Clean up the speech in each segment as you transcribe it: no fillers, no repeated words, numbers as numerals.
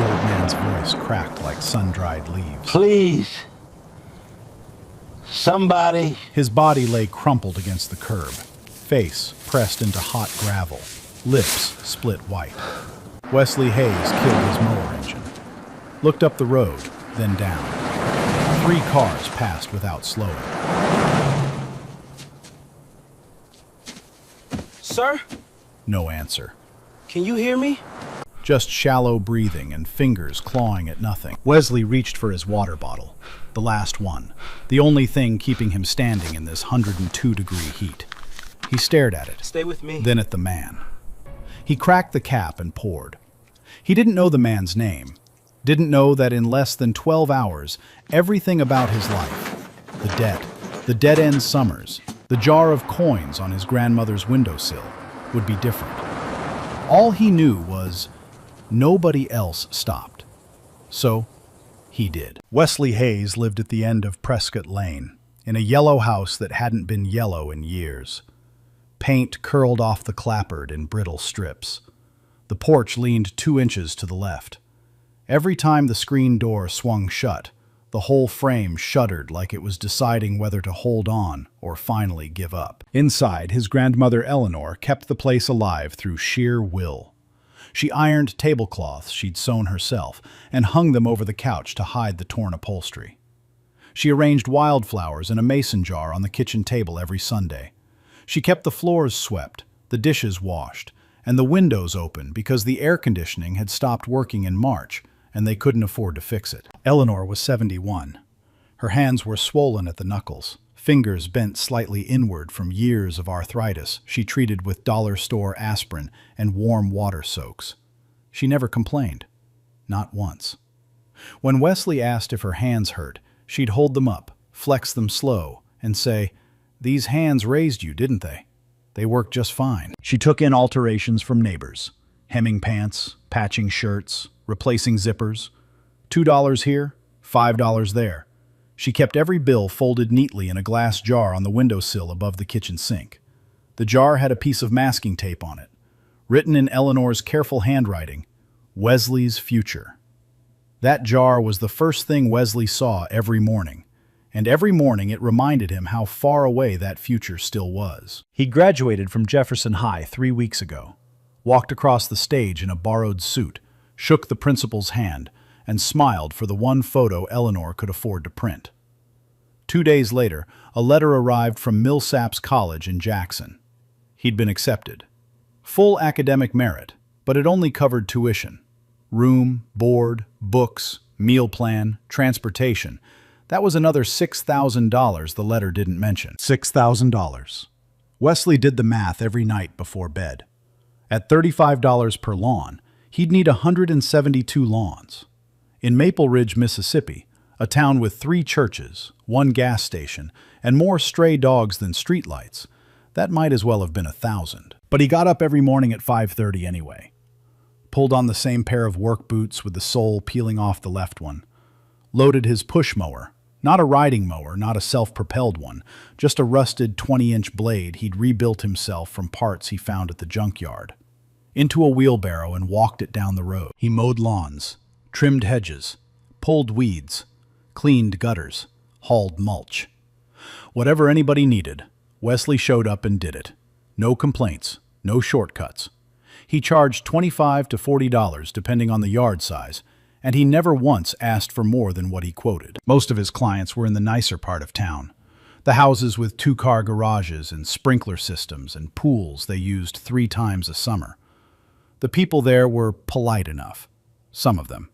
The old man's voice cracked like sun-dried leaves. Please. Somebody. His body lay crumpled against the curb, face pressed into hot gravel, lips split white. Wesley Hayes killed his mower engine, looked up the road, then down. 3 cars passed without slowing. Sir? No answer. Can you hear me? Just shallow breathing and fingers clawing at nothing. Wesley reached for his water bottle, the last one, the only thing keeping him standing in this 102-degree heat. He stared at it, Stay with me. then at the man. He cracked the cap and poured. He didn't know the man's name, didn't know that in less than 12 hours, everything about his life, the debt, the dead-end summers, the jar of coins on his grandmother's windowsill, would be different. All he knew was nobody else stopped. So, he did. Wesley Hayes lived at the end of Prescott Lane, in a yellow house that hadn't been yellow in years. Paint curled off the clapboard in brittle strips. The porch leaned 2 inches to the left. Every time the screen door swung shut, the whole frame shuddered like it was deciding whether to hold on or finally give up. Inside, his grandmother Eleanor kept the place alive through sheer will. She ironed tablecloths she'd sewn herself and hung them over the couch to hide the torn upholstery. She arranged wildflowers in a mason jar on the kitchen table every Sunday. She kept the floors swept, the dishes washed, and the windows open because the air conditioning had stopped working in March and they couldn't afford to fix it. Eleanor was 71. Her hands were swollen at the knuckles, fingers bent slightly inward from years of arthritis she treated with dollar store aspirin and warm water soaks. She never complained. Not once. When Wesley asked if her hands hurt, she'd hold them up, flex them slow, and say, "These hands raised you, didn't they? They worked just fine." She took in alterations from neighbors, hemming pants, patching shirts, replacing zippers. $2 here, $5 there. She kept every bill folded neatly in a glass jar on the windowsill above the kitchen sink. The jar had a piece of masking tape on it, written in Eleanor's careful handwriting, "Wesley's future." That jar was the first thing Wesley saw every morning, and every morning it reminded him how far away that future still was. He graduated from Jefferson High 3 weeks ago, walked across the stage in a borrowed suit, shook the principal's hand, and smiled for the one photo Eleanor could afford to print. 2 days later, a letter arrived from Millsaps College in Jackson. He'd been accepted. Full academic merit, but it only covered tuition. Room, board, books, meal plan, transportation. That was another $6,000 the letter didn't mention. $6,000. Wesley did the math every night before bed. At $35 per lawn, he'd need 172 lawns. In Maple Ridge, Mississippi, a town with 3 churches, 1 gas station, and more stray dogs than streetlights, that might as well have been 1,000. But he got up every morning at 5:30 anyway. Pulled on the same pair of work boots with the sole peeling off the left one. Loaded his push mower, not a riding mower, not a self-propelled one, just a rusted 20-inch blade he'd rebuilt himself from parts he found at the junkyard, into a wheelbarrow and walked it down the road. He mowed lawns, trimmed hedges, pulled weeds, cleaned gutters, hauled mulch. Whatever anybody needed, Wesley showed up and did it. No complaints, no shortcuts. He charged $25 to $40 depending on the yard size, and he never once asked for more than what he quoted. Most of his clients were in the nicer part of town, the houses with 2-car garages and sprinkler systems and pools they used 3 times a summer. The people there were polite enough, some of them.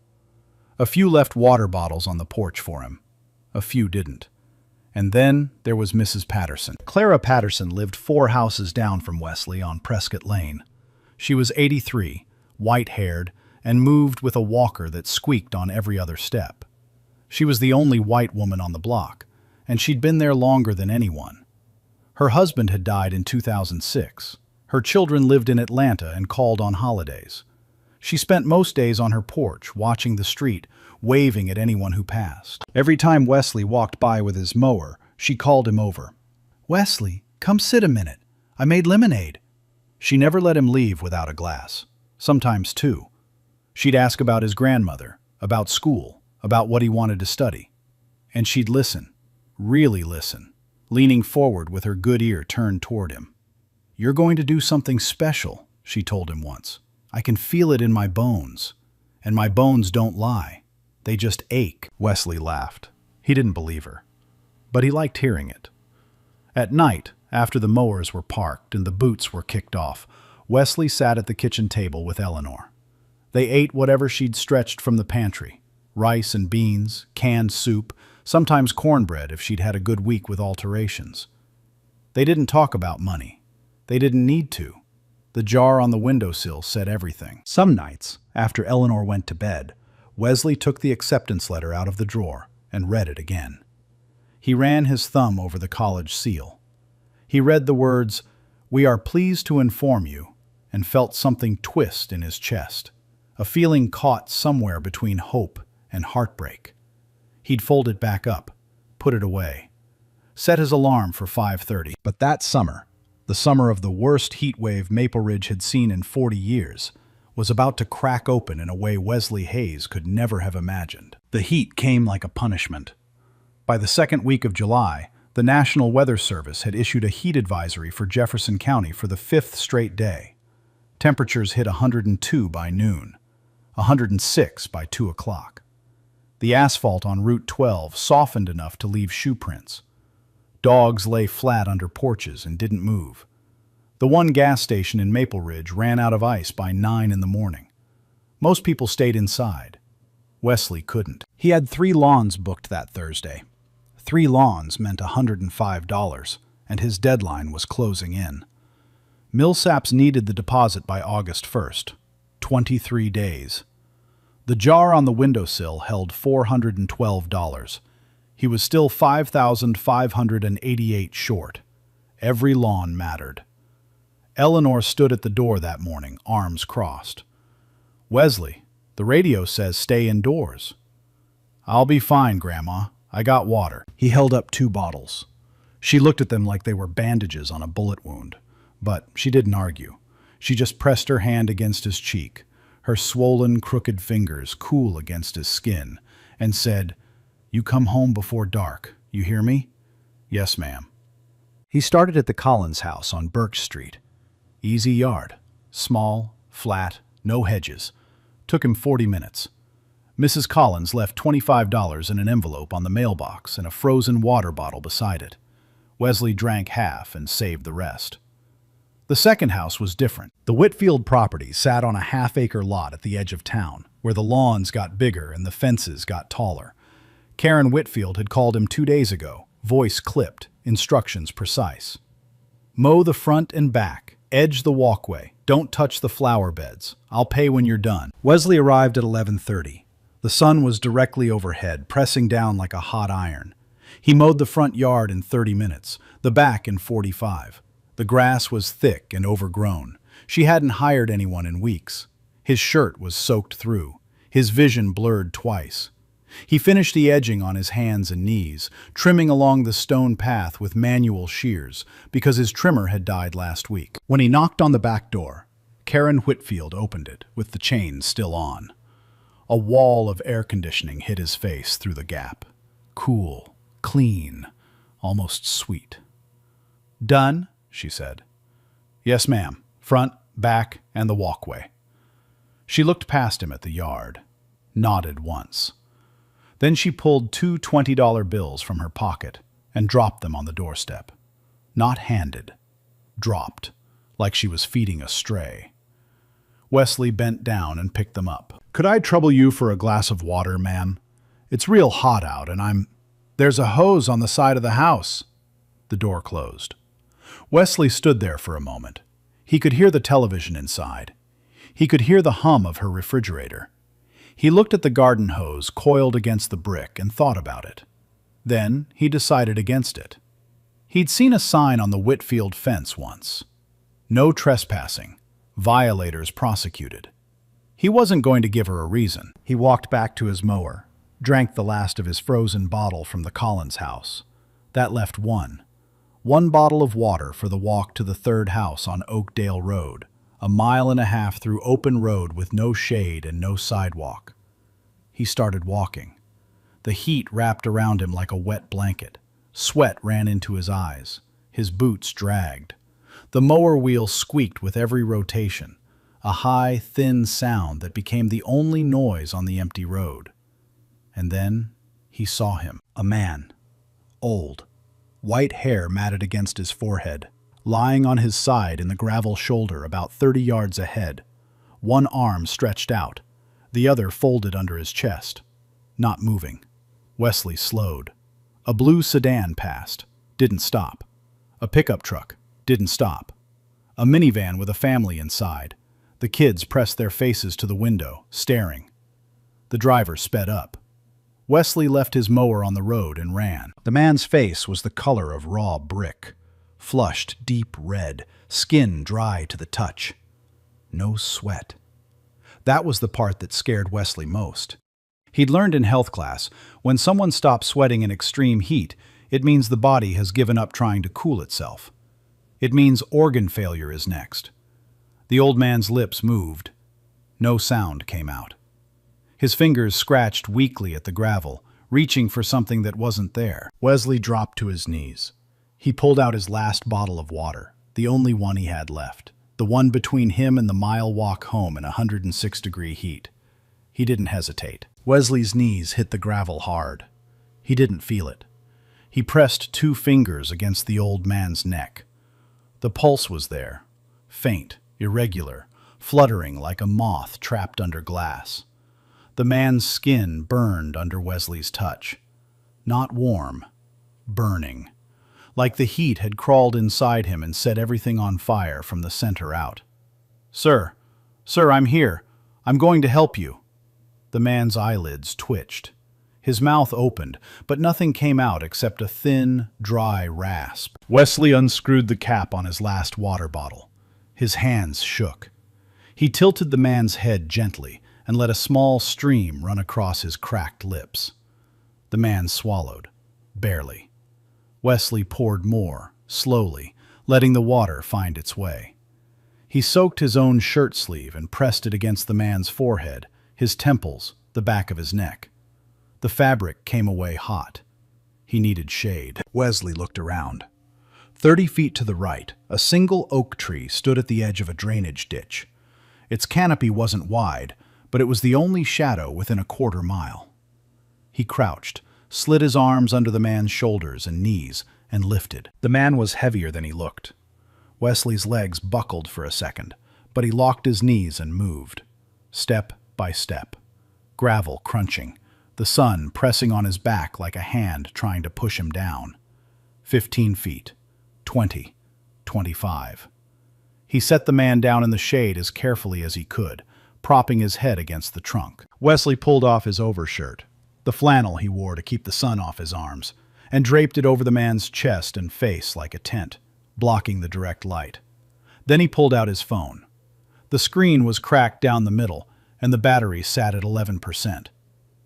A few left water bottles on the porch for him. A few didn't. And then there was Mrs. Patterson. Clara Patterson lived 4 houses down from Wesley on Prescott Lane. She was 83, white-haired, and moved with a walker that squeaked on every other step. She was the only white woman on the block, and she'd been there longer than anyone. Her husband had died in 2006. Her children lived in Atlanta and called on holidays. She spent most days on her porch, watching the street, waving at anyone who passed. Every time Wesley walked by with his mower, she called him over. "Wesley, come sit a minute. I made lemonade." She never let him leave without a glass, sometimes 2. She'd ask about his grandmother, about school, about what he wanted to study. And she'd listen, really listen, leaning forward with her good ear turned toward him. "You're going to do something special," she told him once. "I can feel it in my bones. And my bones don't lie. They just ache." Wesley laughed. He didn't believe her, but he liked hearing it. At night, after the mowers were parked and the boots were kicked off, Wesley sat at the kitchen table with Eleanor. They ate whatever she'd stretched from the pantry: rice and beans, canned soup, sometimes cornbread if she'd had a good week with alterations. They didn't talk about money. They didn't need to. The jar on the windowsill said everything. Some nights, after Eleanor went to bed, Wesley took the acceptance letter out of the drawer and read it again. He ran his thumb over the college seal. He read the words, "We are pleased to inform you," and felt something twist in his chest, a feeling caught somewhere between hope and heartbreak. He'd fold it back up, put it away, set his alarm for 5:30. But that summer, the summer of the worst heat wave Maple Ridge had seen in 40 years, was about to crack open in a way Wesley Hayes could never have imagined. The heat came like a punishment. By the second week of July, the National Weather Service had issued a heat advisory for Jefferson County for the 5th straight day. Temperatures hit 102 by noon, 106 by 2 o'clock. The asphalt on Route 12 softened enough to leave shoe prints. Dogs lay flat under porches and didn't move. The one gas station in Maple Ridge ran out of ice by 9 in the morning. Most people stayed inside. Wesley couldn't. He had 3 lawns booked that Thursday. 3 lawns meant $105, and his deadline was closing in. Millsaps needed the deposit by August 1st, 23 days. The jar on the windowsill held $412. He was still $5,588 short. Every lawn mattered. Eleanor stood at the door that morning, arms crossed. "Wesley, the radio says stay indoors." "I'll be fine, Grandma. I got water." He held up 2 bottles. She looked at them like they were bandages on a bullet wound. But she didn't argue. She just pressed her hand against his cheek, her swollen, crooked fingers cool against his skin, and said, "You come home before dark. You hear me?" "Yes, ma'am." He started at the Collins house on Birch Street. Easy yard. Small, flat, no hedges. Took him 40 minutes. Mrs. Collins left $25 in an envelope on the mailbox and a frozen water bottle beside it. Wesley drank half and saved the rest. The second house was different. The Whitfield property sat on a half-acre lot at the edge of town, where the lawns got bigger and the fences got taller. Karen Whitfield had called him 2 days ago, voice clipped, instructions precise. "Mow the front and back. Edge the walkway. Don't touch the flower beds. I'll pay when you're done." Wesley arrived at 11:30. The sun was directly overhead, pressing down like a hot iron. He mowed the front yard in 30 minutes, the back in 45. The grass was thick and overgrown. She hadn't hired anyone in weeks. His shirt was soaked through. His vision blurred twice. He finished the edging on his hands and knees, trimming along the stone path with manual shears, because his trimmer had died last week. When he knocked on the back door, Karen Whitfield opened it, with the chains still on. A wall of air conditioning hit his face through the gap. Cool, clean, almost sweet. "Done?" she said. "Yes, ma'am. Front, back, and the walkway." She looked past him at the yard, nodded once. Then she pulled 2 $20 bills from her pocket and dropped them on the doorstep. Not handed. Dropped, like she was feeding a stray. Wesley bent down and picked them up. "Could I trouble you for a glass of water, ma'am? It's real hot out and There's a hose on the side of the house." The door closed. Wesley stood there for a moment. He could hear the television inside. He could hear the hum of her refrigerator. He looked at the garden hose coiled against the brick and thought about it. Then he decided against it. He'd seen a sign on the Whitfield fence once. "No trespassing. Violators prosecuted." He wasn't going to give her a reason. He walked back to his mower, drank the last of his frozen bottle from the Collins house. That left one bottle of water for the walk to the third house on Oakdale Road, a mile and a half through open road with no shade and no sidewalk. He started walking. The heat wrapped around him like a wet blanket. Sweat ran into his eyes. His boots dragged. The mower wheel squeaked with every rotation, a high, thin sound that became the only noise on the empty road. And then he saw him, a man, old, white hair matted against his forehead, lying on his side in the gravel shoulder about 30 yards ahead, one arm stretched out, the other folded under his chest, not moving. Wesley slowed. A blue sedan passed, didn't stop. A pickup truck didn't stop. A minivan with a family inside. The kids pressed their faces to the window, staring. The driver sped up. Wesley left his mower on the road and ran. The man's face was the color of raw brick, flushed deep red, skin dry to the touch. No sweat. That was the part that scared Wesley most. He'd learned in health class, when someone stops sweating in extreme heat, it means the body has given up trying to cool itself. It means organ failure is next. The old man's lips moved. No sound came out. His fingers scratched weakly at the gravel, reaching for something that wasn't there. Wesley dropped to his knees. He pulled out his last bottle of water, the only one he had left, the one between him and the mile walk home in 106-degree heat. He didn't hesitate. Wesley's knees hit the gravel hard. He didn't feel it. He pressed 2 fingers against the old man's neck. The pulse was there, faint, irregular, fluttering like a moth trapped under glass. The man's skin burned under Wesley's touch. Not warm, burning. Like the heat had crawled inside him and set everything on fire from the center out. Sir, I'm here. I'm going to help you." The man's eyelids twitched. His mouth opened, but nothing came out except a thin, dry rasp. Wesley unscrewed the cap on his last water bottle. His hands shook. He tilted the man's head gently and let a small stream run across his cracked lips. The man swallowed, barely. Wesley poured more, slowly, letting the water find its way. He soaked his own shirt sleeve and pressed it against the man's forehead, his temples, the back of his neck. The fabric came away hot. He needed shade. Wesley looked around. 30 feet to the right, a single oak tree stood at the edge of a drainage ditch. Its canopy wasn't wide, but it was the only shadow within a quarter mile. He crouched, slid his arms under the man's shoulders and knees, and lifted. The man was heavier than he looked. Wesley's legs buckled for a second, but he locked his knees and moved, step by step. Gravel crunching, the sun pressing on his back like a hand trying to push him down. 15 feet, 20, 25. He set the man down in the shade as carefully as he could, propping his head against the trunk. Wesley pulled off his overshirt, the flannel he wore to keep the sun off his arms, and draped it over the man's chest and face like a tent, blocking the direct light. Then he pulled out his phone. The screen was cracked down the middle, and the battery sat at 11%.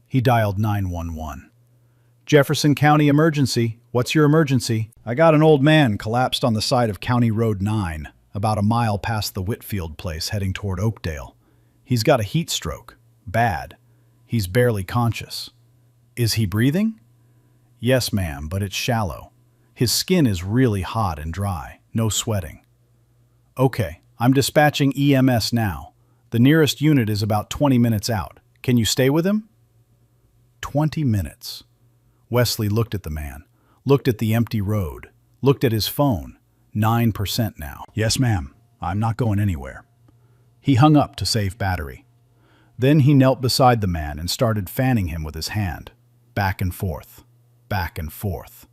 He dialed 911. "Jefferson County emergency. What's your emergency?" "I got an old man collapsed on the side of County Road 9, about a mile past the Whitfield place heading toward Oakdale. He's got a heat stroke. Bad. He's barely conscious." "Is he breathing?" "Yes, ma'am, but it's shallow. His skin is really hot and dry. No sweating." "Okay, I'm dispatching EMS now. The nearest unit is about 20 minutes out. Can you stay with him?" 20 minutes. Wesley looked at the man, looked at the empty road, looked at his phone. 9% now. "Yes, ma'am. I'm not going anywhere." He hung up to save battery. Then he knelt beside the man and started fanning him with his hand. Back and forth, back and forth.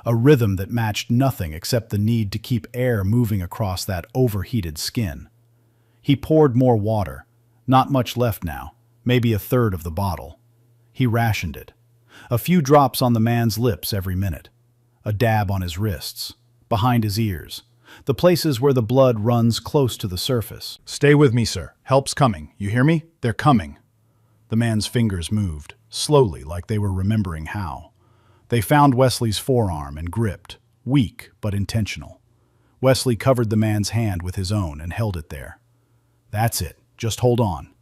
A rhythm that matched nothing except the need to keep air moving across that overheated skin. He poured more water. Not much left now, maybe a third of the bottle. He rationed it. A few drops on the man's lips every minute. A dab on his wrists, behind his ears, the places where the blood runs close to the surface. "Stay with me, sir. Help's coming. You hear me? They're coming." The man's fingers moved, slowly, like they were remembering how. They found Wesley's forearm and gripped, weak but intentional. Wesley covered the man's hand with his own and held it there. That's it. Just hold on.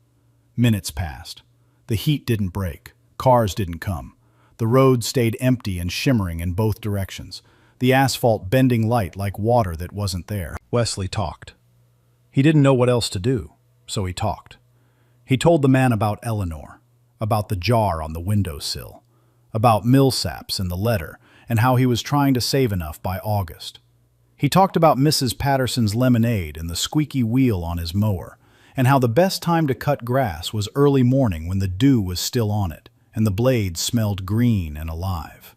Minutes passed. The heat didn't break. Cars didn't come. The road stayed empty and shimmering in both directions, the asphalt bending light like water that wasn't there. Wesley talked. He didn't know what else to do, so he talked. He told the man about Eleanor, about the jar on the windowsill, about Millsaps and the letter, and how he was trying to save enough by August. He talked about Mrs. Patterson's lemonade and the squeaky wheel on his mower, and how the best time to cut grass was early morning when the dew was still on it, and the blades smelled green and alive.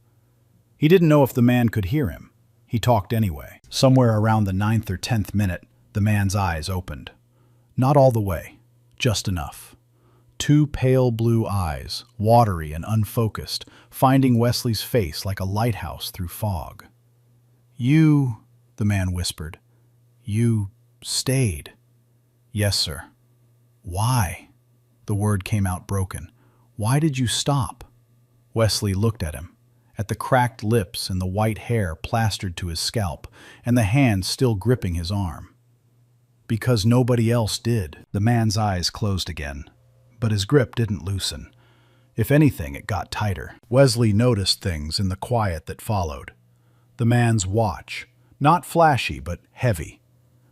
He didn't know if the man could hear him. He talked anyway. Somewhere around the 9th or 10th minute, the man's eyes opened. Not all the way, just enough. Two pale blue eyes, watery and unfocused, finding Wesley's face like a lighthouse through fog. "You," the man whispered, "you stayed." "Yes, sir." "Why?" The word came out broken. "Why did you stop?" Wesley looked at him, at the cracked lips and the white hair plastered to his scalp, and the hand still gripping his arm. "Because nobody else did." The man's eyes closed again, but his grip didn't loosen. If anything, it got tighter. Wesley noticed things in the quiet that followed. The man's watch, not flashy but heavy.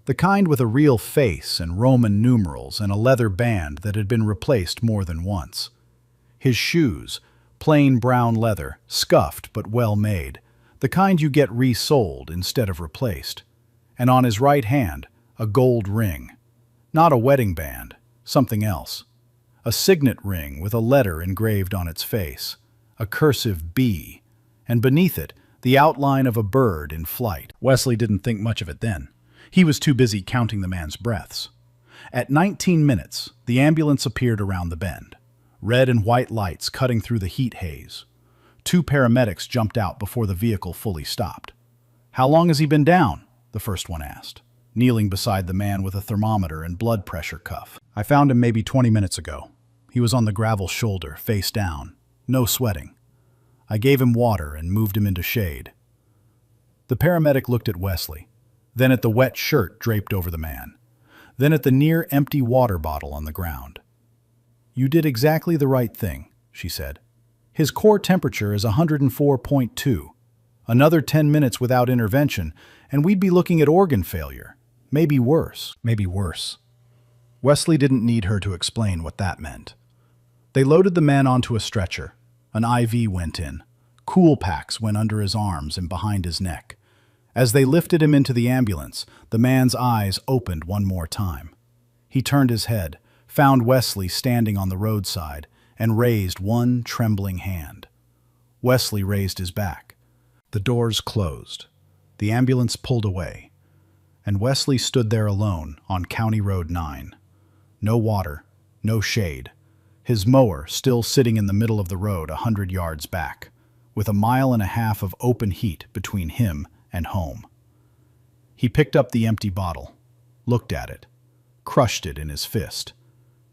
The kind with a real face and Roman numerals and a leather band that had been replaced more than once. His shoes, plain brown leather, scuffed but well made, the kind you get resold instead of replaced. And on his right hand, a gold ring. Not a wedding band, something else. A signet ring with a letter engraved on its face, a cursive B, and beneath it, the outline of a bird in flight. Wesley didn't think much of it then. He was too busy counting the man's breaths. At 19 minutes, the ambulance appeared around the bend, red and white lights cutting through the heat haze. Two paramedics jumped out before the vehicle fully stopped. "How long has he been down?" the first one asked, kneeling beside the man with a thermometer and blood pressure cuff. "I found him maybe 20 minutes ago. He was on the gravel shoulder, face down. No sweating. I gave him water and moved him into shade." The paramedic looked at Wesley, then at the wet shirt draped over the man, then at the near-empty water bottle on the ground. "You did exactly the right thing," she said. "His core temperature is 104.2. Another 10 minutes without intervention, and we'd be looking at organ failure. Maybe worse." Maybe worse. Wesley didn't need her to explain what that meant. They loaded the man onto a stretcher. An IV went in. Cool packs went under his arms and behind his neck. As they lifted him into the ambulance, the man's eyes opened one more time. He turned his head, found Wesley standing on the roadside, and raised one trembling hand. Wesley raised his back. The doors closed. The ambulance pulled away, and Wesley stood there alone on County Road 9. No water, no shade. His mower still sitting in the middle of the road 100 yards back, with a mile and a half of open heat between him and home. He picked up the empty bottle, looked at it, crushed it in his fist.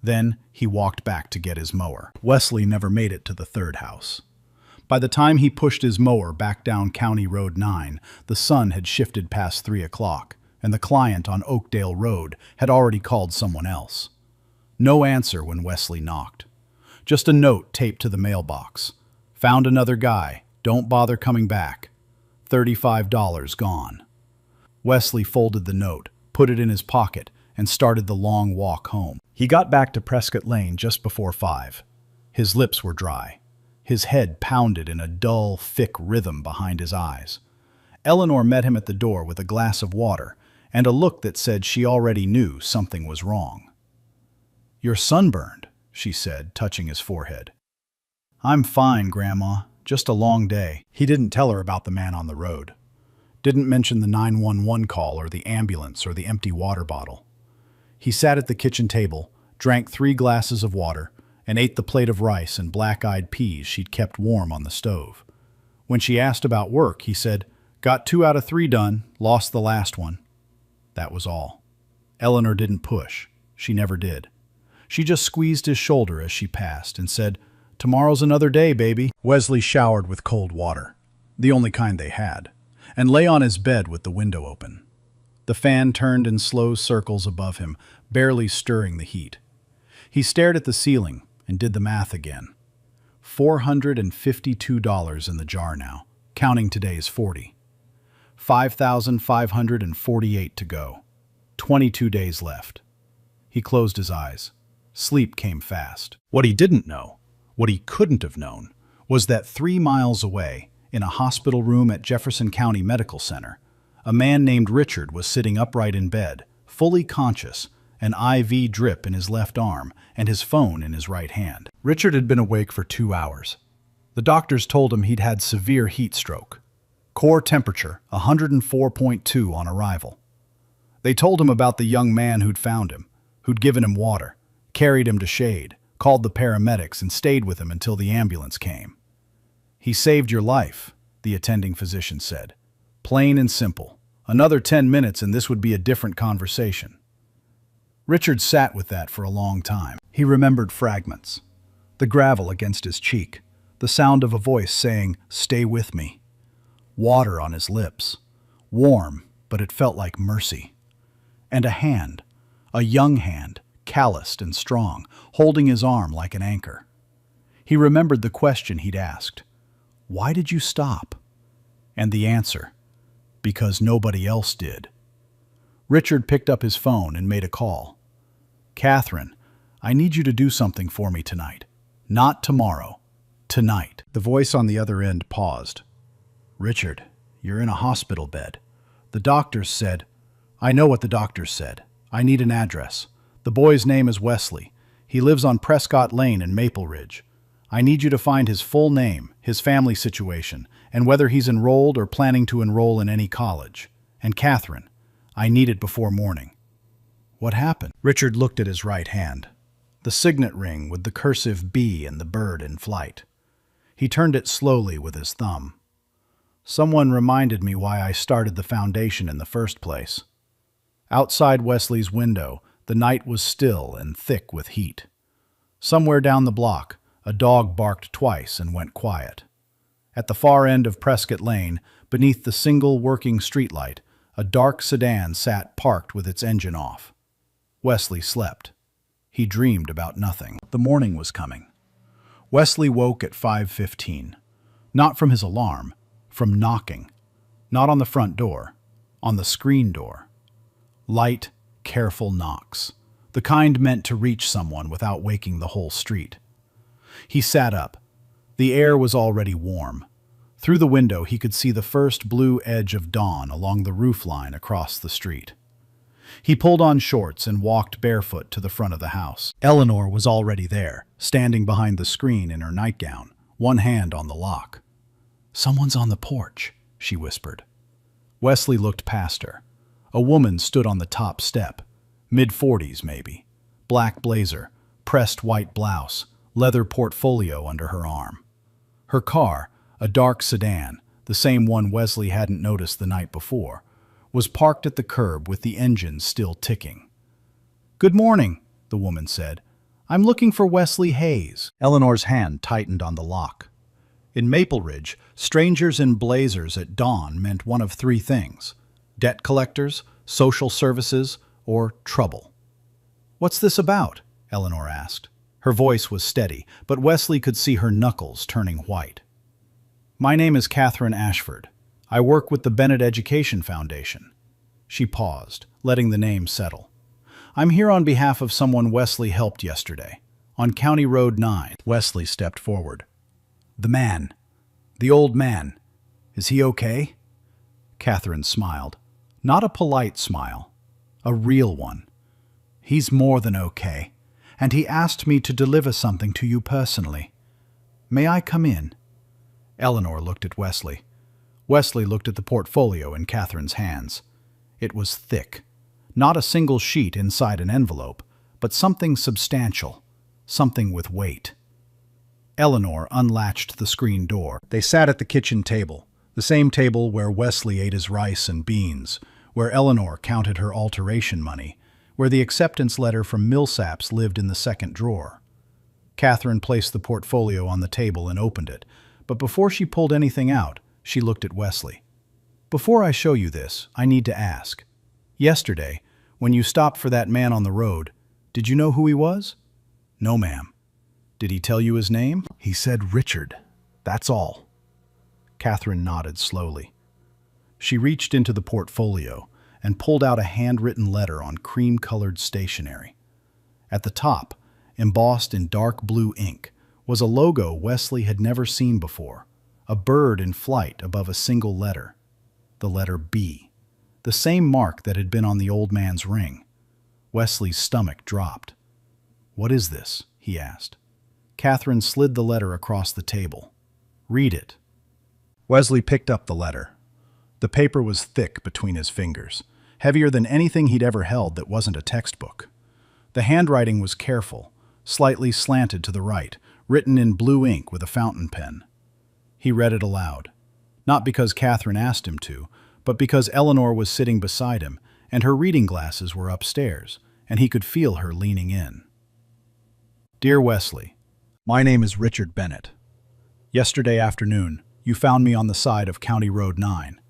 Then he walked back to get his mower. Wesley never made it to the third house. By the time he pushed his mower back down County Road 9, the sun had shifted past 3 o'clock, and the client on Oakdale Road had already called someone else. No answer when Wesley knocked. Just a note taped to the mailbox. "Found another guy. Don't bother coming back. $35 gone." Wesley folded the note, put it in his pocket, and started the long walk home. He got back to Prescott Lane just before 5. His lips were dry. His head pounded in a dull, thick rhythm behind his eyes. Eleanor met him at the door with a glass of water and a look that said she already knew something was wrong. "You're sunburned," she said, touching his forehead. "I'm fine, Grandma. Just a long day." He didn't tell her about the man on the road. Didn't mention the 911 call or the ambulance or the empty water bottle. He sat at the kitchen table, drank 3 glasses of water, and ate the plate of rice and black-eyed peas she'd kept warm on the stove. When she asked about work, he said, "Got 2 out of 3 done, lost the last one." That was all. Eleanor didn't push. She never did. She just squeezed his shoulder as she passed and said, "Tomorrow's another day, baby." Wesley showered with cold water, the only kind they had, and lay on his bed with the window open. The fan turned in slow circles above him, barely stirring the heat. He stared at the ceiling and did the math again. $452 in the jar now, counting today's 40. 5,548 to go. 22 days left. He closed his eyes. Sleep came fast. What he didn't know, what he couldn't have known, was that 3 miles away, in a hospital room at Jefferson County Medical Center, a man named Richard was sitting upright in bed, fully conscious, an IV drip in his left arm and his phone in his right hand. Richard had been awake for 2 hours. The doctors told him he'd had severe heat stroke. Core temperature, 104.2 on arrival. They told him about the young man who'd found him, who'd given him water, carried him to shade, called the paramedics, and stayed with him until the ambulance came. "He saved your life," the attending physician said. "Plain and simple. Another 10 minutes and this would be a different conversation." Richard sat with that for a long time. He remembered fragments. The gravel against his cheek, the sound of a voice saying, "Stay with me." Water on his lips. Warm, but it felt like mercy. And a hand, a young hand, calloused and strong, holding his arm like an anchor. He remembered the question he'd asked. "Why did you stop?" And the answer, "Because nobody else did." Richard picked up his phone and made a call. "Catherine, I need you to do something for me tonight. Not tomorrow. Tonight." The voice on the other end paused. "Richard, you're in a hospital bed. The doctors said—" "I know what the doctors said. I need an address. The boy's name is Wesley. He lives on Prescott Lane in Maple Ridge. I need you to find his full name, his family situation, and whether he's enrolled or planning to enroll in any college. And Catherine, I need it before morning." "What happened?" Richard looked at his right hand. The signet ring with the cursive B and the bird in flight. He turned it slowly with his thumb. "Someone reminded me why I started the foundation in the first place." Outside Wesley's window, the night was still and thick with heat. Somewhere down the block, a dog barked twice and went quiet. At the far end of Prescott Lane, beneath the single working streetlight, a dark sedan sat parked with its engine off. Wesley slept. He dreamed about nothing. The morning was coming. Wesley woke at 5:15. Not from his alarm, from knocking. Not on the front door, on the screen door. Light, careful knocks, the kind meant to reach someone without waking the whole street. He sat up. The air was already warm. Through the window he could see the first blue edge of dawn along the roofline across the street. He pulled on shorts and walked barefoot to the front of the house. Eleanor was already there, standing behind the screen in her nightgown, one hand on the lock. "Someone's on the porch," she whispered. Wesley looked past her. A woman stood on the top step, mid-40s maybe, black blazer, pressed white blouse, leather portfolio under her arm. Her car, a dark sedan, the same one Wesley hadn't noticed the night before, was parked at the curb with the engine still ticking. "Good morning," the woman said. "I'm looking for Wesley Hayes." Eleanor's hand tightened on the lock. In Maple Ridge, strangers in blazers at dawn meant one of three things: debt collectors, social services, or trouble. "What's this about?" Eleanor asked. Her voice was steady, but Wesley could see her knuckles turning white. "My name is Catherine Ashford. I work with the Bennett Education Foundation." She paused, letting the name settle. "I'm here on behalf of someone Wesley helped yesterday, on County Road 9. Wesley stepped forward. "The man. The old man. Is he okay?" Catherine smiled. Not a polite smile. A real one. "He's more than okay, and he asked me to deliver something to you personally. May I come in?" Eleanor looked at Wesley. Wesley looked at the portfolio in Catherine's hands. It was thick. Not a single sheet inside an envelope, but something substantial, something with weight. Eleanor unlatched the screen door. They sat at the kitchen table, the same table where Wesley ate his rice and beans, where Eleanor counted her alteration money, where the acceptance letter from Millsaps lived in the second drawer. Catherine placed the portfolio on the table and opened it, but before she pulled anything out, she looked at Wesley. "Before I show you this, I need to ask. Yesterday, when you stopped for that man on the road, did you know who he was? No, ma'am. Did he tell you his name? He said Richard. That's all. Catherine nodded slowly. She reached into the portfolio and pulled out a handwritten letter on cream-colored stationery. At the top, embossed in dark blue ink, was a logo Wesley had never seen before, a bird in flight above a single letter, the letter B, the same mark that had been on the old man's ring. Wesley's stomach dropped. "What is this?" he asked. Catherine slid the letter across the table. "Read it." Wesley picked up the letter. The paper was thick between his fingers, heavier than anything he'd ever held that wasn't a textbook. The handwriting was careful, slightly slanted to the right, written in blue ink with a fountain pen. He read it aloud, not because Catherine asked him to, but because Eleanor was sitting beside him, and her reading glasses were upstairs, and he could feel her leaning in. "Dear Wesley, my name is Richard Bennett. Yesterday afternoon, you found me on the side of County Road 9.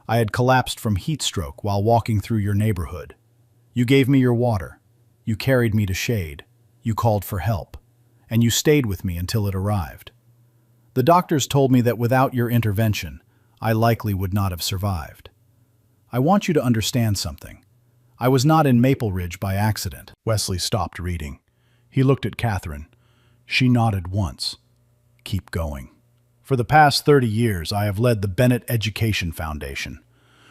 I had collapsed from heat stroke while walking through your neighborhood. You gave me your water. You carried me to shade. You called for help. And you stayed with me until it arrived. The doctors told me that without your intervention, I likely would not have survived. I want you to understand something. I was not in Maple Ridge by accident." Wesley stopped reading. He looked at Catherine. She nodded once. "Keep going. For the past 30 years, I have led the Bennett Education Foundation.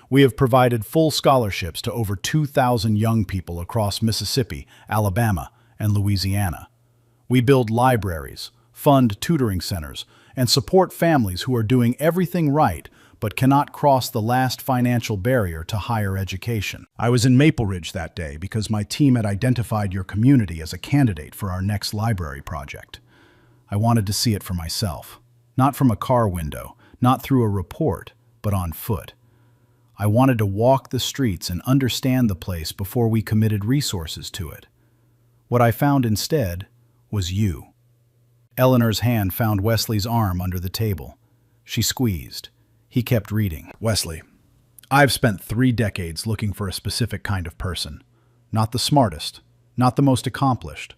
We have provided full scholarships to over 2,000 young people across Mississippi, Alabama, and Louisiana. We build libraries, fund tutoring centers, and support families who are doing everything right but cannot cross the last financial barrier to higher education. I was in Maple Ridge that day because my team had identified your community as a candidate for our next library project. I wanted to see it for myself. Not from a car window, not through a report, but on foot. I wanted to walk the streets and understand the place before we committed resources to it. What I found instead was you." Eleanor's hand found Wesley's arm under the table. She squeezed. He kept reading. "Wesley, I've spent 3 decades looking for a specific kind of person. Not the smartest, not the most accomplished,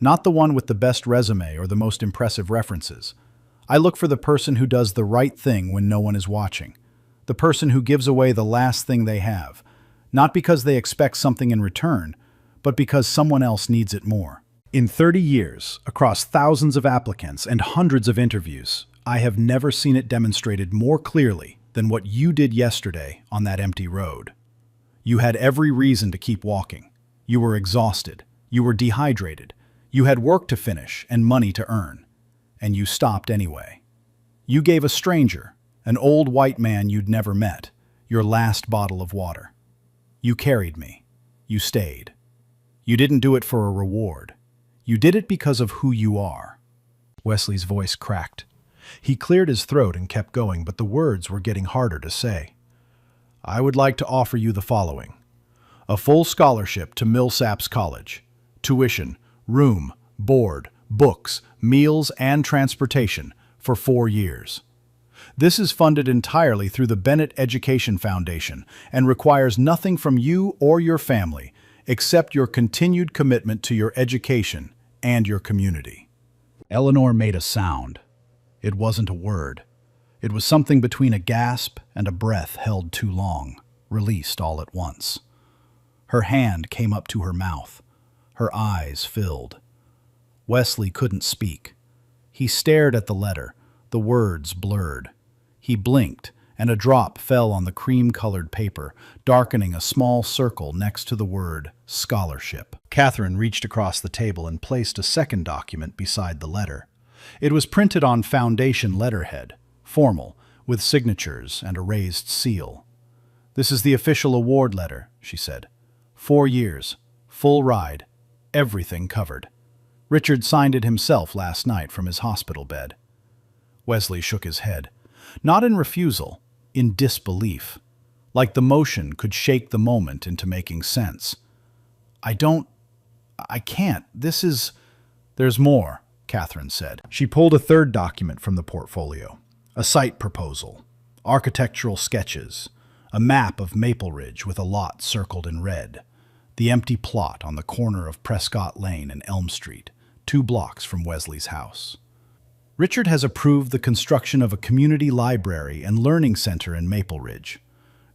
not the one with the best resume or the most impressive references. I look for the person who does the right thing when no one is watching. The person who gives away the last thing they have, not because they expect something in return, but because someone else needs it more. In 30 years, across thousands of applicants and hundreds of interviews, I have never seen it demonstrated more clearly than what you did yesterday on that empty road. You had every reason to keep walking. You were exhausted. You were dehydrated. You had work to finish and money to earn. And you stopped anyway. You gave a stranger, an old white man you'd never met, your last bottle of water. You carried me. You stayed. You didn't do it for a reward. You did it because of who you are." Wesley's voice cracked. He cleared his throat and kept going, but the words were getting harder to say. "I would like to offer you the following: a full scholarship to Millsaps College, tuition, room, board, books, meals, and transportation for 4 years. This is funded entirely through the Bennett Education Foundation and requires nothing from you or your family except your continued commitment to your education and your community." Eleanor made a sound. It wasn't a word. It was something between a gasp and a breath held too long, released all at once. Her hand came up to her mouth. Her eyes filled. Wesley couldn't speak. He stared at the letter, the words blurred. He blinked, and a drop fell on the cream-colored paper, darkening a small circle next to the word scholarship. Catherine reached across the table and placed a second document beside the letter. It was printed on foundation letterhead, formal, with signatures and a raised seal. "This is the official award letter," she said. 4 years, full ride, everything covered. Richard signed it himself last night from his hospital bed." Wesley shook his head, not in refusal, in disbelief, like the motion could shake the moment into making sense. I can't, There's more," Catherine said. She pulled a third document from the portfolio, a site proposal, architectural sketches, a map of Maple Ridge with a lot circled in red, the empty plot on the corner of Prescott Lane and Elm Street, 2 blocks from Wesley's house. Richard has approved the construction of a community library and learning center in Maple Ridge,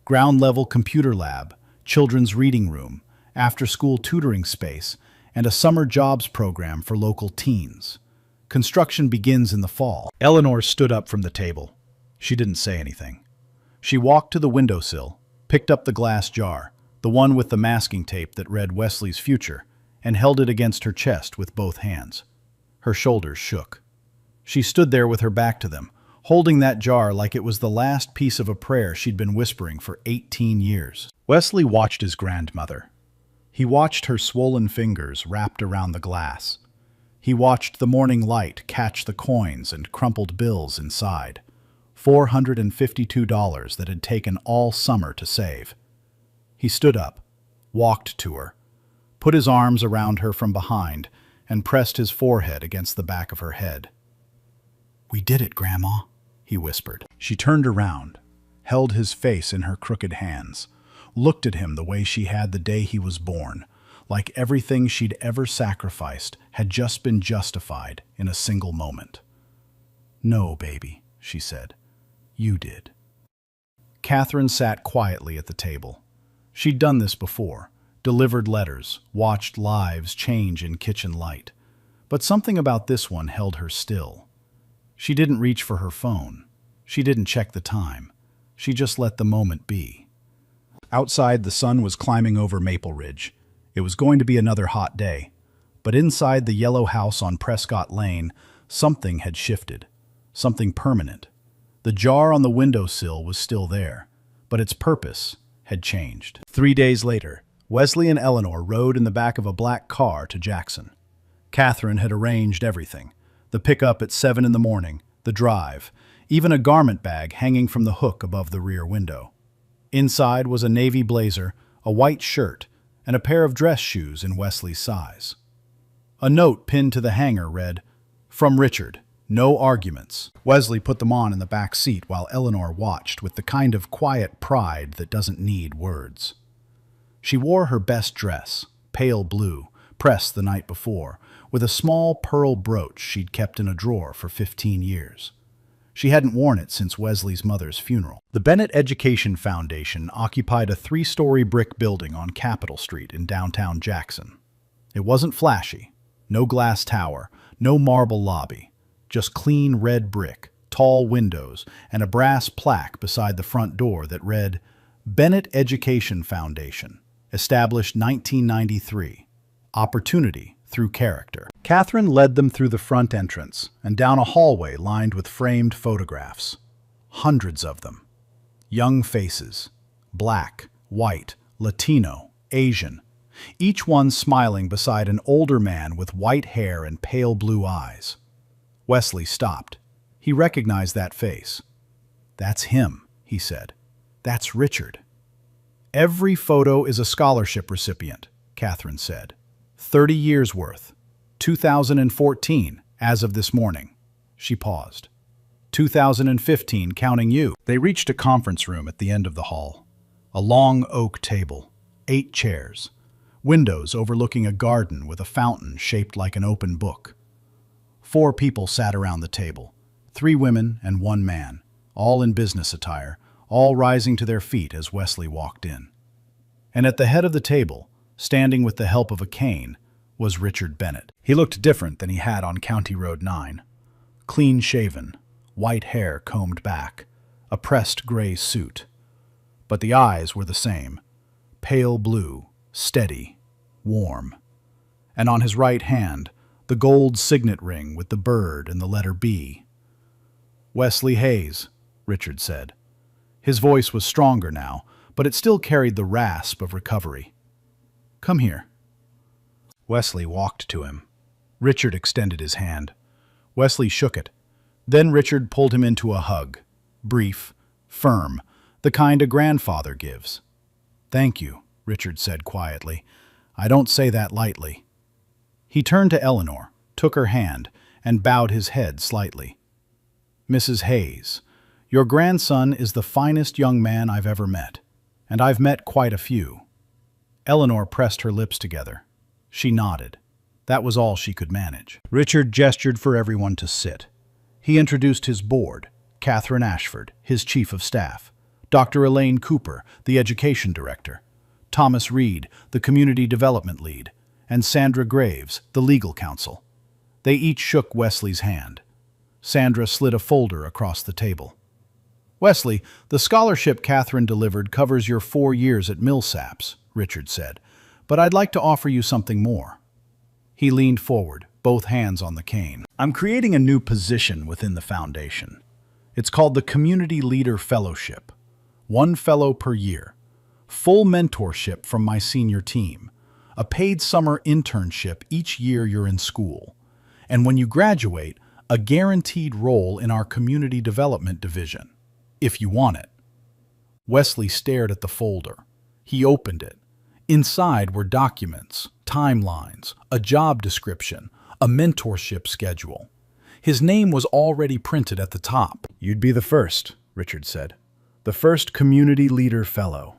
ground-level computer lab, children's reading room, after-school tutoring space, and a summer jobs program for local teens. Construction begins in the fall. Eleanor stood up from the table. She didn't say anything. She walked to the windowsill, picked up the glass jar, the one with the masking tape that read Wesley's future, and held it against her chest with both hands. Her shoulders shook. She stood there with her back to them, holding that jar like it was the last piece of a prayer she'd been whispering for 18 years. Wesley watched his grandmother. He watched her swollen fingers wrapped around the glass. He watched the morning light catch the coins and crumpled bills inside. $452 that had taken all summer to save. He stood up, walked to her, put his arms around her from behind, and pressed his forehead against the back of her head. "We did it, Grandma," he whispered. She turned around, held his face in her crooked hands, looked at him the way she had the day he was born, like everything she'd ever sacrificed had just been justified in a single moment. "No, baby," she said. "You did." Catherine sat quietly at the table. She'd done this before, delivered letters, watched lives change in kitchen light. But something about this one held her still. She didn't reach for her phone. She didn't check the time. She just let the moment be. Outside, the sun was climbing over Maple Ridge. It was going to be another hot day. But inside the yellow house on Prescott Lane, something had shifted. Something permanent. The jar on the windowsill was still there, but its purpose had changed. 3 days later, Wesley and Eleanor rode in the back of a black car to Jackson. Catherine had arranged everything. The pickup at 7 in the morning, the drive, even a garment bag hanging from the hook above the rear window. Inside was a navy blazer, a white shirt, and a pair of dress shoes in Wesley's size. A note pinned to the hanger read, "From Richard. No arguments." Wesley put them on in the back seat while Eleanor watched with the kind of quiet pride that doesn't need words. She wore her best dress, pale blue, pressed the night before, with a small pearl brooch she'd kept in a drawer for 15 years. She hadn't worn it since Wesley's mother's funeral. The Bennett Education Foundation occupied a 3-story brick building on Capitol Street in downtown Jackson. It wasn't flashy. No glass tower, no marble lobby. Just clean red brick, tall windows, and a brass plaque beside the front door that read, "Bennett Education Foundation, established 1993. Opportunity through character." Catherine led them through the front entrance and down a hallway lined with framed photographs. Hundreds of them. Young faces. Black, white, Latino, Asian. Each one smiling beside an older man with white hair and pale blue eyes. Wesley stopped. He recognized that face. "That's him," he said. "That's Richard." "Every photo is a scholarship recipient," Catherine said. 30 years worth. 2014, as of this morning. She paused. 2015, counting you. They reached a conference room at the end of the hall. A long oak table, 8 chairs, windows overlooking a garden with a fountain shaped like an open book. 4 people sat around the table, 3 women and 1 man, all in business attire, all rising to their feet as Wesley walked in. And at the head of the table, standing with the help of a cane, was Richard Bennett. He looked different than he had on County Road 9. Clean-shaven, white hair combed back, a pressed gray suit. But the eyes were the same, pale blue, steady, warm. And on his right hand, the gold signet ring with the bird and the letter B. "Wesley Hayes," Richard said. His voice was stronger now, but it still carried the rasp of recovery. "Come here." Wesley walked to him. Richard extended his hand. Wesley shook it. Then Richard pulled him into a hug. Brief, firm, the kind a grandfather gives. "Thank you," Richard said quietly. "I don't say that lightly." He turned to Eleanor, took her hand, and bowed his head slightly. "Mrs. Hayes, your grandson is the finest young man I've ever met. And I've met quite a few. Eleanor pressed her lips together. She nodded. That was all she could manage. Richard gestured for everyone to sit. He introduced his board, Catherine Ashford, his chief of staff, Dr. Elaine Cooper, the education director, Thomas Reed, the community development lead, and Sandra Graves, the legal counsel. They each shook Wesley's hand. Sandra slid a folder across the table. Wesley, the scholarship Catherine delivered covers your 4 years at Millsaps, Richard said, but I'd like to offer you something more. He leaned forward, both hands on the cane. I'm creating a new position within the foundation. It's called the Community Leader Fellowship. 1 fellow per year. Full mentorship from my senior team. A paid summer internship each year you're in school. And when you graduate, a guaranteed role in our community development division, if you want it. Wesley stared at the folder. He opened it. Inside were documents, timelines, a job description, a mentorship schedule. His name was already printed at the top. You'd be the first, Richard said. The first Community Leader Fellow.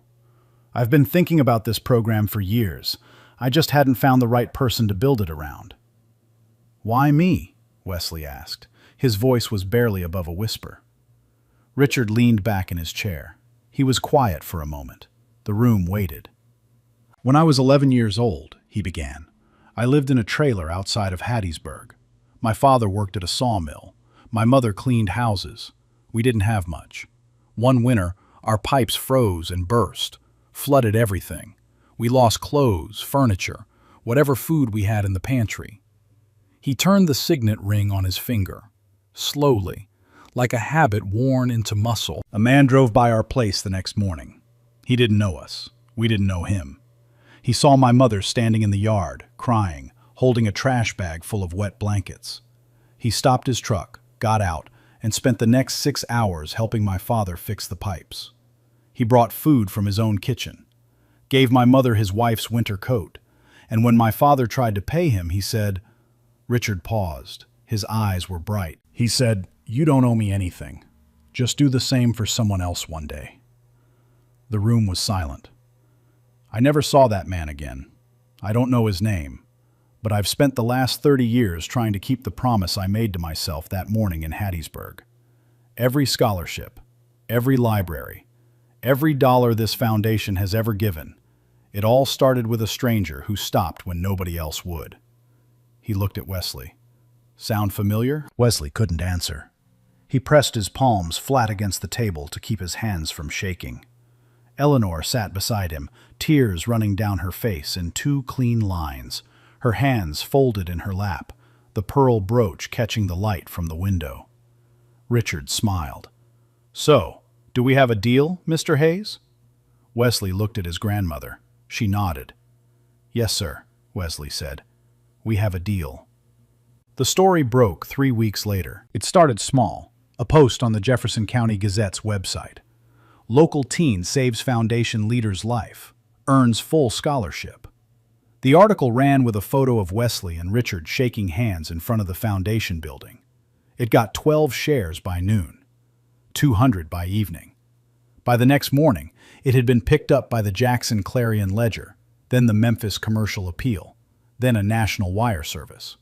I've been thinking about this program for years. I just hadn't found the right person to build it around. Why me? Wesley asked. His voice was barely above a whisper. Richard leaned back in his chair. He was quiet for a moment. The room waited. When I was 11 years old, he began, I lived in a trailer outside of Hattiesburg. My father worked at a sawmill. My mother cleaned houses. We didn't have much. One winter, our pipes froze and burst, flooded everything. We lost clothes, furniture, whatever food we had in the pantry. He turned the signet ring on his finger, slowly, like a habit worn into muscle. A man drove by our place the next morning. He didn't know us. We didn't know him. He saw my mother standing in the yard, crying, holding a trash bag full of wet blankets. He stopped his truck, got out, and spent the next 6 hours helping my father fix the pipes. He brought food from his own kitchen, gave my mother his wife's winter coat, and when my father tried to pay him, he said, Richard paused. His eyes were bright. He said, You don't owe me anything. Just do the same for someone else one day. The room was silent. I never saw that man again. I don't know his name, but I've spent the last 30 years trying to keep the promise I made to myself that morning in Hattiesburg. Every scholarship, every library, every dollar this foundation has ever given, it all started with a stranger who stopped when nobody else would. He looked at Wesley. Sound familiar? Wesley couldn't answer. He pressed his palms flat against the table to keep his hands from shaking. Eleanor sat beside him, tears running down her face in 2 clean lines, her hands folded in her lap, the pearl brooch catching the light from the window. Richard smiled. So, do we have a deal, Mr. Hayes? Wesley looked at his grandmother. She nodded. Yes, sir, Wesley said. We have a deal. The story broke 3 weeks later. It started small, a post on the Jefferson County Gazette's website. Local teen saves foundation leader's life, earns full scholarship. The article ran with a photo of Wesley and Richard shaking hands in front of the foundation building. It got 12 shares by noon, 200 by evening. By the next morning, it had been picked up by the Jackson Clarion Ledger, then the Memphis Commercial Appeal, then a national wire service.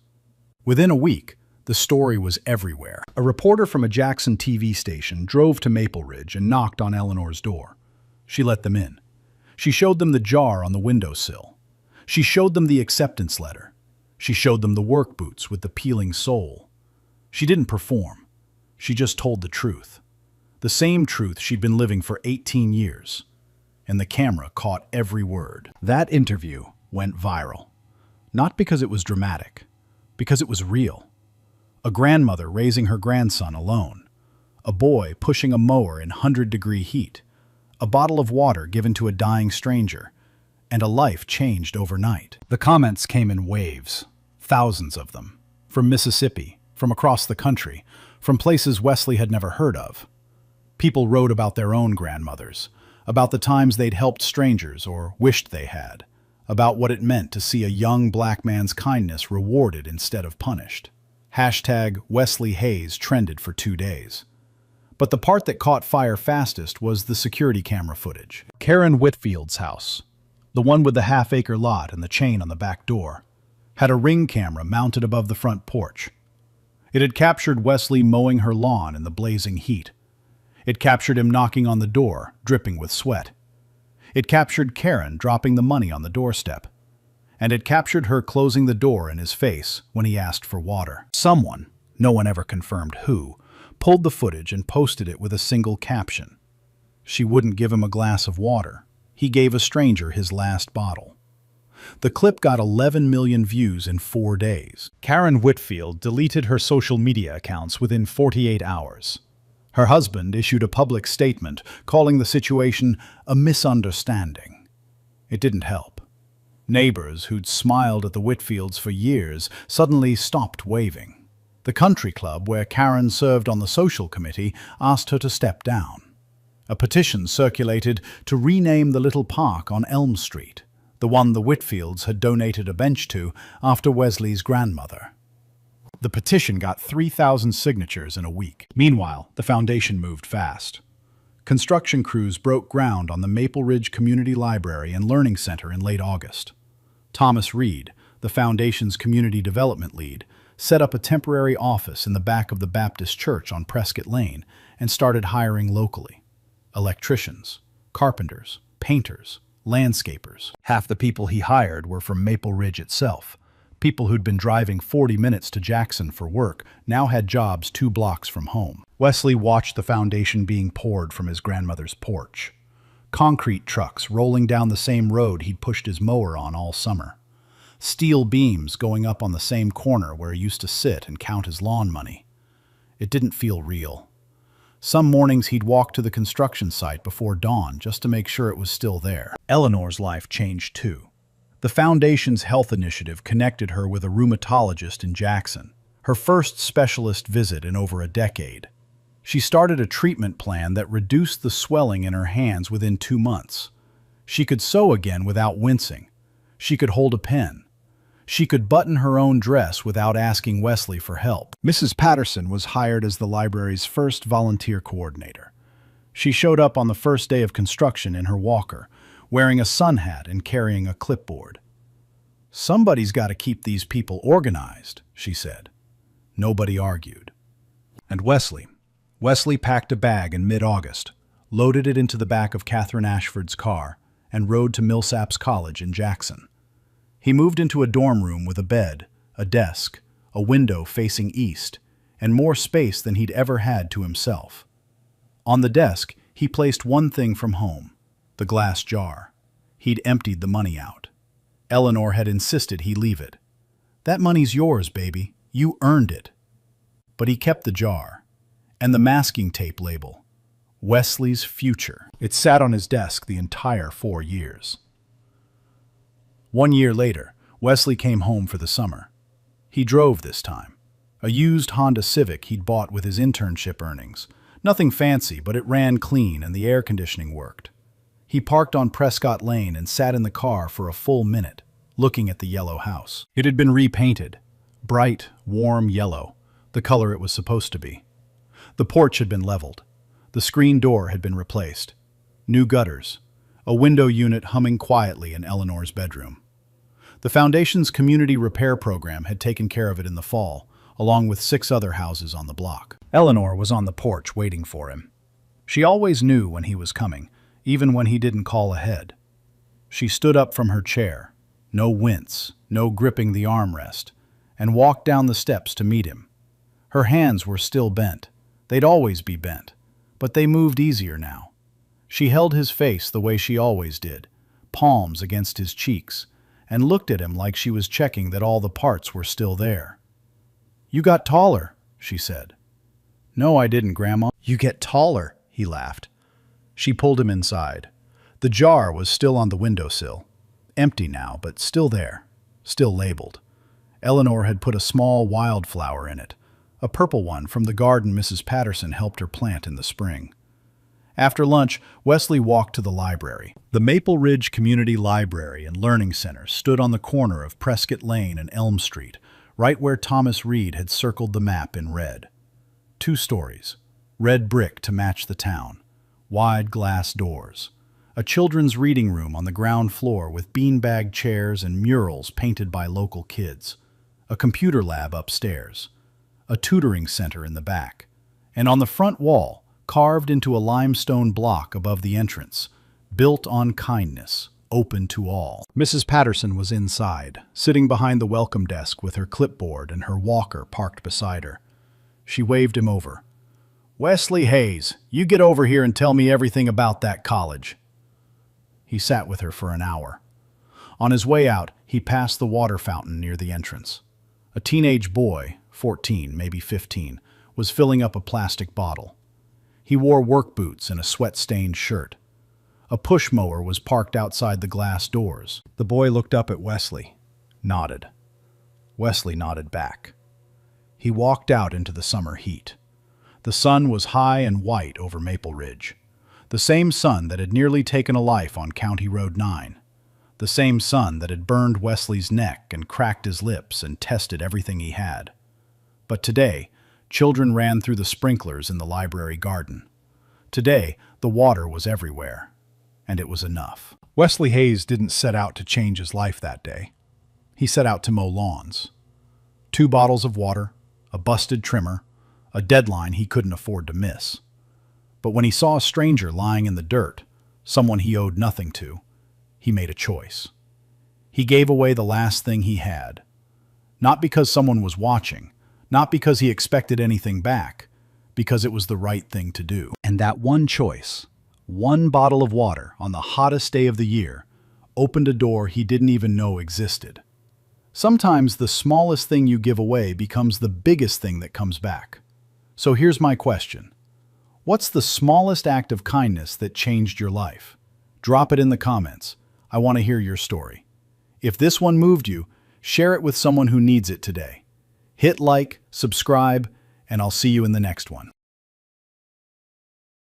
Within a week, the story was everywhere. A reporter from a Jackson TV station drove to Maple Ridge and knocked on Eleanor's door. She let them in. She showed them the jar on the windowsill. She showed them the acceptance letter. She showed them the work boots with the peeling sole. She didn't perform. She just told the truth. The same truth she'd been living for 18 years. And the camera caught every word. That interview went viral. Not because it was dramatic, because it was real. A grandmother raising her grandson alone. A boy pushing a mower in 100-degree heat. A bottle of water given to a dying stranger. And a life changed overnight. The comments came in waves, thousands of them. From Mississippi, from across the country, from places Wesley had never heard of. People wrote about their own grandmothers, about the times they'd helped strangers or wished they had, about what it meant to see a young black man's kindness rewarded instead of punished. #WesleyHayes trended for 2 days. But the part that caught fire fastest was the security camera footage. Karen Whitfield's house, the one with the half-acre lot and the chain on the back door, had a Ring camera mounted above the front porch. It had captured Wesley mowing her lawn in the blazing heat. It captured him knocking on the door, dripping with sweat. It captured Karen dropping the money on the doorstep. And it captured her closing the door in his face when he asked for water. Someone, no one ever confirmed who, pulled the footage and posted it with a single caption. She wouldn't give him a glass of water. He gave a stranger his last bottle. The clip got 11 million views in 4 days. Karen Whitfield deleted her social media accounts within 48 hours. Her husband issued a public statement calling the situation a misunderstanding. It didn't help. Neighbors who'd smiled at the Whitfields for years suddenly stopped waving. The country club where Karen served on the social committee asked her to step down. A petition circulated to rename the little park on Elm Street, the one the Whitfields had donated a bench to after Wesley's grandmother. The petition got 3,000 signatures in a week. Meanwhile, the foundation moved fast. Construction crews broke ground on the Maple Ridge Community Library and Learning Center in late August. Thomas Reed, the foundation's community development lead, set up a temporary office in the back of the Baptist Church on Prescott Lane and started hiring locally. Electricians, carpenters, painters, landscapers. Half the people he hired were from Maple Ridge itself. People who'd been driving 40 minutes to Jackson for work now had jobs 2 blocks from home. Wesley watched the foundation being poured from his grandmother's porch. Concrete trucks rolling down the same road he'd pushed his mower on all summer. Steel beams going up on the same corner where he used to sit and count his lawn money. It didn't feel real. Some mornings he'd walk to the construction site before dawn just to make sure it was still there. Eleanor's life changed too. The foundation's health initiative connected her with a rheumatologist in Jackson, her first specialist visit in over a decade. She started a treatment plan that reduced the swelling in her hands within 2 months. She could sew again without wincing. She could hold a pen. She could button her own dress without asking Wesley for help. Mrs. Patterson was hired as the library's first volunteer coordinator. She showed up on the first day of construction in her walker, wearing a sun hat and carrying a clipboard. "Somebody's got to keep these people organized," she said. Nobody argued. And Wesley packed a bag in mid-August, loaded it into the back of Catherine Ashford's car, and rode to Millsaps College in Jackson. He moved into a dorm room with a bed, a desk, a window facing east, and more space than he'd ever had to himself. On the desk, he placed one thing from home, the glass jar. He'd emptied the money out. Eleanor had insisted he leave it. "That money's yours, baby. You earned it." But he kept the jar, and the masking tape label, Wesley's Future. It sat on his desk the entire 4 years. 1 year later, Wesley came home for the summer. He drove this time. A used Honda Civic he'd bought with his internship earnings. Nothing fancy, but it ran clean and the air conditioning worked. He parked on Prescott Lane and sat in the car for a full minute, looking at the yellow house. It had been repainted. Bright, warm yellow, the color it was supposed to be. The porch had been leveled. The screen door had been replaced. New gutters. A window unit humming quietly in Eleanor's bedroom. The foundation's community repair program had taken care of it in the fall, along with 6 other houses on the block. Eleanor was on the porch waiting for him. She always knew when he was coming, even when he didn't call ahead. She stood up from her chair, no wince, no gripping the armrest, and walked down the steps to meet him. Her hands were still bent. They'd always be bent, but they moved easier now. She held his face the way she always did, palms against his cheeks, and looked at him like she was checking that all the parts were still there. "You got taller," she said. "No, I didn't, Grandma." "You get taller," he laughed. She pulled him inside. The jar was still on the windowsill, empty now, but still there, still labeled. Eleanor had put a small wildflower in it, a purple one from the garden Mrs. Patterson helped her plant in the spring. After lunch, Wesley walked to the library. The Maple Ridge Community Library and Learning Center stood on the corner of Prescott Lane and Elm Street, right where Thomas Reed had circled the map in red. 2 stories, Red brick to match the town, wide glass doors, a children's reading room on the ground floor with beanbag chairs and murals painted by local kids, a computer lab upstairs, a tutoring center in the back, and on the front wall, carved into a limestone block above the entrance, built on kindness, open to all. Mrs. Patterson was inside, sitting behind the welcome desk with her clipboard and her walker parked beside her. She waved him over. "Wesley Hayes, you get over here and tell me everything about that college." He sat with her for an hour. On his way out, he passed the water fountain near the entrance. A teenage boy, 14, maybe 15, was filling up a plastic bottle. He wore work boots and a sweat-stained shirt. A push mower was parked outside the glass doors. The boy looked up at Wesley, nodded. Wesley nodded back. He walked out into the summer heat. The sun was high and white over Maple Ridge. The same sun that had nearly taken a life on County Road 9. The same sun that had burned Wesley's neck and cracked his lips and tested everything he had. But today, children ran through the sprinklers in the library garden. Today, the water was everywhere. And it was enough. Wesley Hayes didn't set out to change his life that day. He set out to mow lawns. 2 bottles of water, a busted trimmer, a deadline he couldn't afford to miss. But when he saw a stranger lying in the dirt, someone he owed nothing to, he made a choice. He gave away the last thing he had. Not because someone was watching, not because he expected anything back, because it was the right thing to do. And that one choice, one bottle of water on the hottest day of the year, opened a door he didn't even know existed. Sometimes the smallest thing you give away becomes the biggest thing that comes back. So here's my question. What's the smallest act of kindness that changed your life? Drop it in the comments. I want to hear your story. If this one moved you, share it with someone who needs it today. Hit like, subscribe, and I'll see you in the next one.